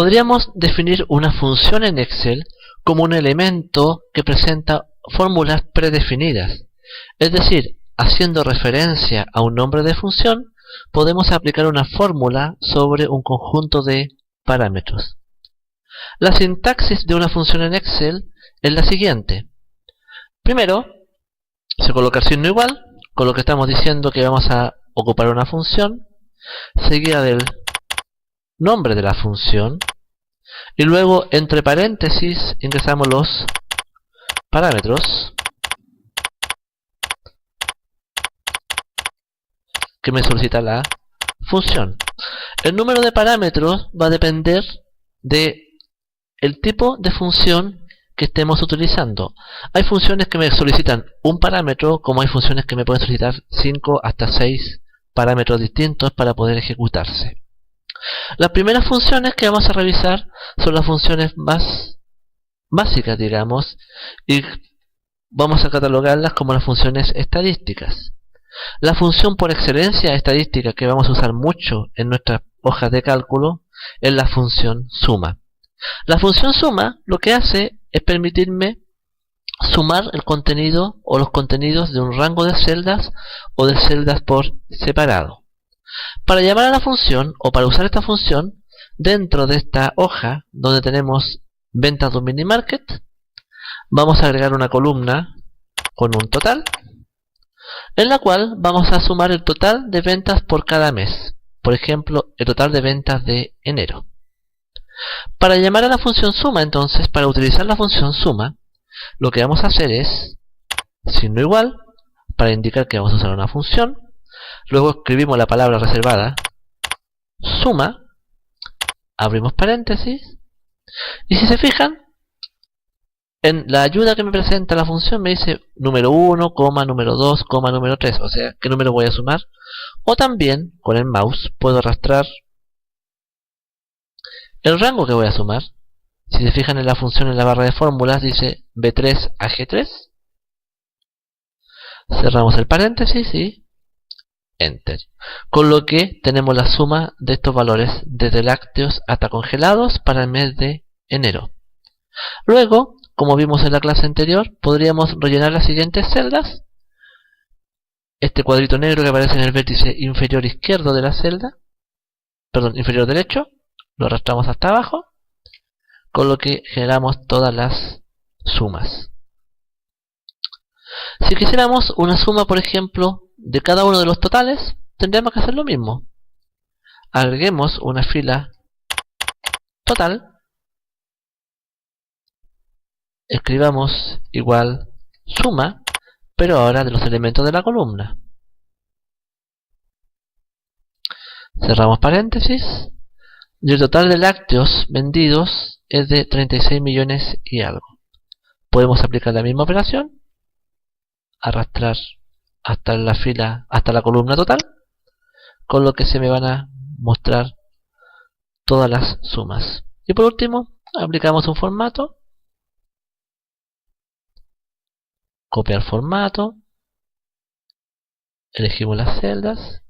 Podríamos definir una función en Excel como un elemento que presenta fórmulas predefinidas. Es decir, haciendo referencia a un nombre de función, podemos aplicar una fórmula sobre un conjunto de parámetros. La sintaxis de una función en Excel es la siguiente. Primero, se coloca el signo igual, con lo que estamos diciendo que vamos a ocupar una función, seguida del nombre de la función, y luego entre paréntesis ingresamos los parámetros que me solicita la función. El número de parámetros va a depender de el tipo de función que estemos utilizando. Hay funciones que me solicitan un parámetro, como hay funciones que me pueden solicitar 5 hasta 6 parámetros distintos para poder ejecutarse. Las primeras funciones que vamos a revisar son las funciones más básicas, digamos, y vamos a catalogarlas como las funciones estadísticas. La función por excelencia estadística que vamos a usar mucho en nuestras hojas de cálculo es la función suma. La función suma lo que hace es permitirme sumar el contenido o los contenidos de un rango de celdas o de celdas por separado. Para llamar a la función o para usar esta función, dentro de esta hoja donde tenemos ventas de un mini market, vamos a agregar una columna con un total, en la cual vamos a sumar el total de ventas por cada mes. Por ejemplo, el total de ventas de enero. Para llamar a la función suma, entonces, para utilizar la función suma, lo que vamos a hacer es signo igual, para indicar que vamos a usar una función. Luego escribimos la palabra reservada, suma, abrimos paréntesis, y si se fijan, en la ayuda que me presenta la función me dice número 1, número 2, número 3, o sea, qué número voy a sumar. O también, con el mouse, puedo arrastrar el rango que voy a sumar. Si se fijan en la función en la barra de fórmulas, dice B3 a G3. Cerramos el paréntesis y Enter. Con lo que tenemos la suma de estos valores desde lácteos hasta congelados para el mes de enero. Luego, como vimos en la clase anterior, podríamos rellenar las siguientes celdas. Este cuadrito negro que aparece en el vértice inferior izquierdo de la celda, inferior derecho, lo arrastramos hasta abajo, con lo que generamos todas las sumas. Si quisiéramos una suma, por ejemplo, de cada uno de los totales, tendríamos que hacer lo mismo. Agreguemos una fila total, escribamos igual suma, pero ahora de los elementos de la columna. Cerramos paréntesis, y el total de lácteos vendidos es de 36 millones y algo. Podemos aplicar la misma operación, arrastrar hasta la fila, hasta la columna total, con lo que se me van a mostrar todas las sumas. Y por último, aplicamos un formato, copiar formato, elegimos las celdas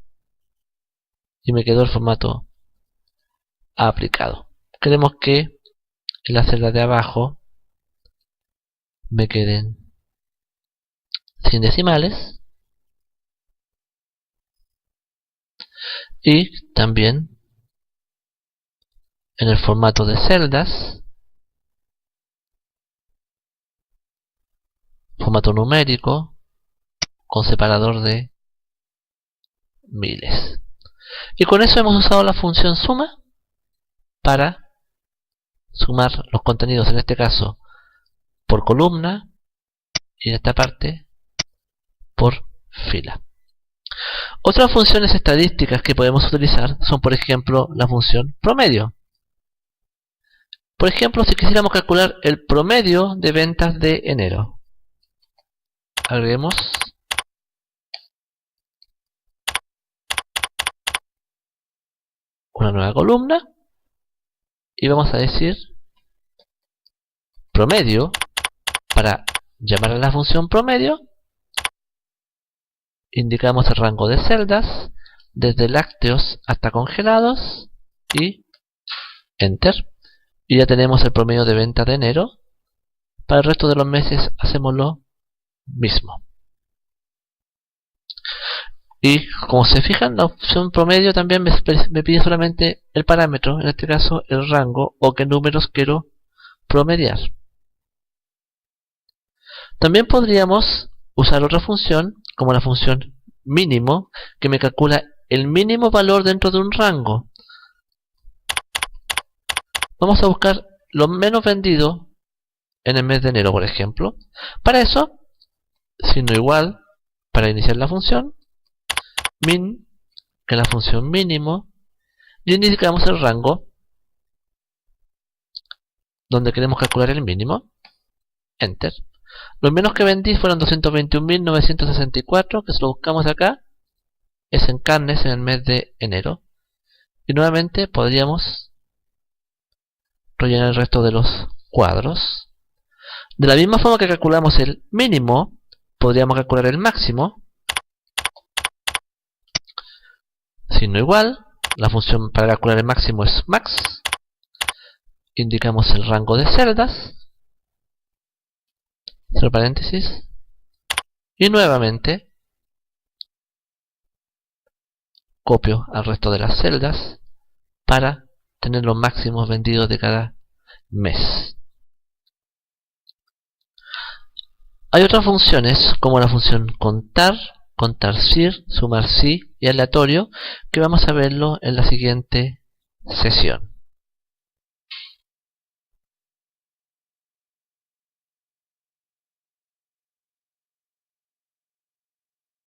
y me quedó el formato aplicado. Queremos que en las celdas de abajo me queden sin decimales y también en el formato de celdas, formato numérico con separador de miles. Y con eso hemos usado la función suma para sumar los contenidos, en este caso por columna y en esta parte por fila. Otras funciones estadísticas que podemos utilizar son, por ejemplo, la función promedio. Por ejemplo, si quisiéramos calcular el promedio de ventas de enero, agreguemos una nueva columna y vamos a decir promedio. Para llamar a la función promedio, indicamos el rango de celdas desde lácteos hasta congelados y Enter. y ya tenemos el promedio de venta de enero. Para el resto de los meses hacemos lo mismo. Y como se fijan, la opción promedio también me pide solamente el parámetro, en este caso el rango, o qué números quiero promediar. También podríamos usar otra función, como la función mínimo, que me calcula el mínimo valor dentro de un rango. Vamos a buscar lo menos vendido en el mes de enero, por ejemplo. Para eso, signo igual, para iniciar la función, min, que es la función mínimo, y indicamos el rango donde queremos calcular el mínimo. Enter. Los menos que vendí fueron 221.964, que si lo buscamos acá, es en carnes en el mes de enero. Y nuevamente podríamos rellenar el resto de los cuadros. De la misma forma que calculamos el mínimo, podríamos calcular el máximo. Signo igual, la función para calcular el máximo es max. Indicamos el rango de celdas, cierro paréntesis, y nuevamente copio al resto de las celdas para tener los máximos vendidos de cada mes. Hay otras funciones como la función contar, contar sir, sumar si y aleatorio, que vamos a verlo en la siguiente sesión.